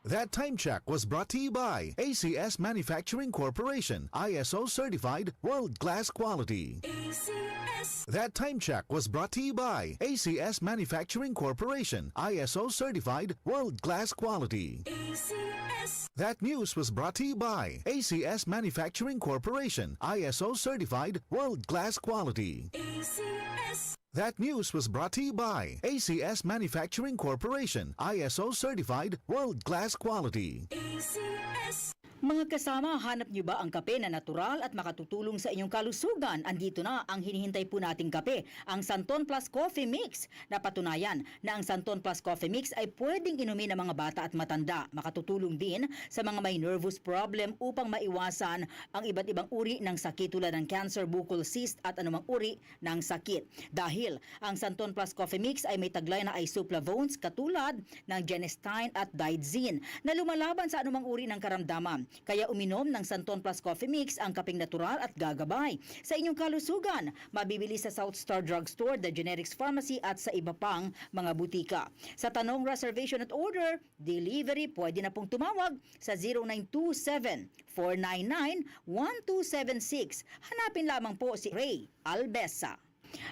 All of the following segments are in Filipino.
That time check was brought to you by ACS Manufacturing Corporation, ISO certified world-class quality. ACS. That time check was brought to you by ACS Manufacturing Corporation, ISO certified world-class quality. ACS. That news was brought to you by ACS Manufacturing Corporation, ISO certified world-class quality. ACS. That news was brought to you by ACS Manufacturing Corporation, ISO certified world-class quality. ACS. Mga kasama, hanap niyo ba ang kape na natural at makatutulong sa inyong kalusugan? Andito na ang hinihintay po nating kape, ang Santon Plus Coffee Mix. Napatunayan na ang Santon Plus Coffee Mix ay pwedeng inumin ng mga bata at matanda. Makatutulong din sa mga may nervous problem upang maiwasan ang iba't ibang uri ng sakit tulad ng cancer, buccal cyst at anumang uri ng sakit. Dahil ang Santon Plus Coffee Mix ay may taglay na isoflavones katulad ng genistein at digoxin na lumalaban sa anumang uri ng karamdaman. Kaya uminom ng Santon Plus Coffee Mix ang kapeng natural at gagabay sa inyong kalusugan. Mabibili sa South Star Drugstore, The Generics Pharmacy at sa iba pang mga butika. Sa tanong reservation at order, delivery pwede na pong tumawag sa 0927-499-1276. Hanapin lamang po si Ray Albesa.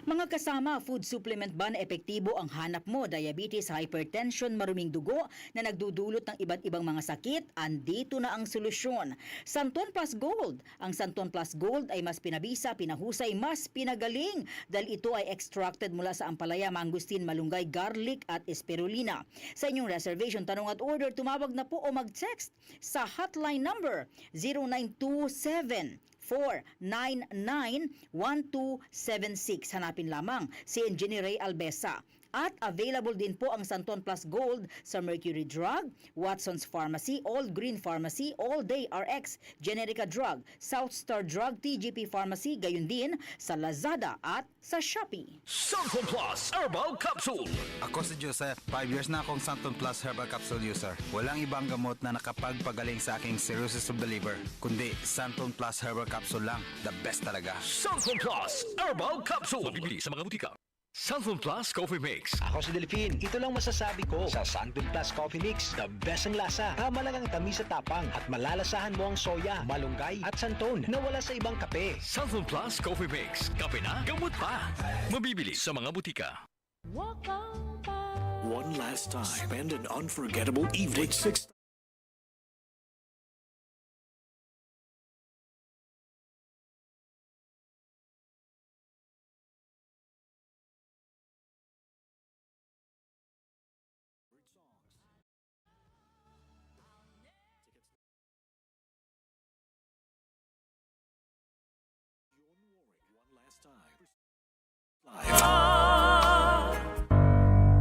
Mga kasama, food supplement ba na epektibo ang hanap mo? Diabetes, hypertension, maruming dugo na nagdudulot ng iba't ibang mga sakit? Andito na ang solusyon. Santon Plus Gold. Ang Santon Plus Gold ay mas pinabisa, pinahusay, mas pinagaling dahil ito ay extracted mula sa ampalaya, mangustin, malunggay, garlic at spirulina. Sa inyong reservation, tanong at order, tumawag na po o mag-text sa hotline number 0927 499-1276. Hanapin lamang si Engineer Ray Albesa. At available din po ang Santon Plus Gold sa Mercury Drug, Watson's Pharmacy, All Green Pharmacy, All Day RX, Generica Drug, South Star Drug, TGP Pharmacy, gayon din sa Lazada at sa Shopee. Santon Plus Herbal Capsule. Ako si Joseph. 5 years na akong Santon Plus Herbal Capsule user. Walang ibang gamot na nakapagpagaling sa aking cirrhosis of the liver, kundi Santon Plus Herbal Capsule lang. The best talaga. Santon Plus Herbal Capsule. Mabibili sa mga butika. Santon Plus Coffee Mix. Ako si Delphine. Ito lang masasabi ko sa Santon Plus Coffee Mix. The best ang lasa. Tama lang ang tamis sa tapang at malalasahan mo ang soya, malunggay at santon na wala sa ibang kape. Santon Plus Coffee Mix. Kape na, gamot pa. Mabibili sa mga butika. Walk on by. One last time. Spend an unforgettable evening. 6.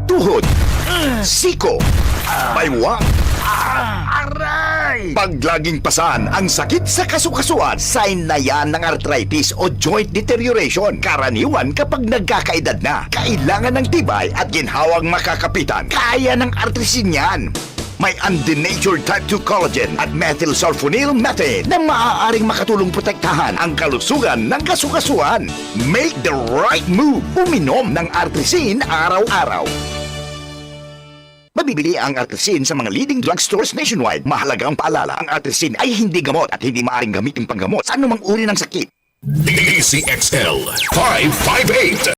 Tuhod, siko, baywang, aray! Pag laging pasan ang sakit sa kasukasuan, sign na yan ng arthritis o joint deterioration. Karaniwan kapag nagkakaedad na, kailangan ng tibay at ginhawang makakapitan. Kaya ng artrisin yan. May undenatured type 2 collagen at methylsulfonyl methane na maaaring makatulong protektahan ang kalusugan ng kasukasuan. Make the right move. Uminom ng artrisin araw-araw. Mabibili ang artrisin sa mga leading drugstores nationwide. Mahalagang paalala, ang artrisin ay hindi gamot at hindi maaaring gamitin panggamot sa anumang uri ng sakit. DCXL 558.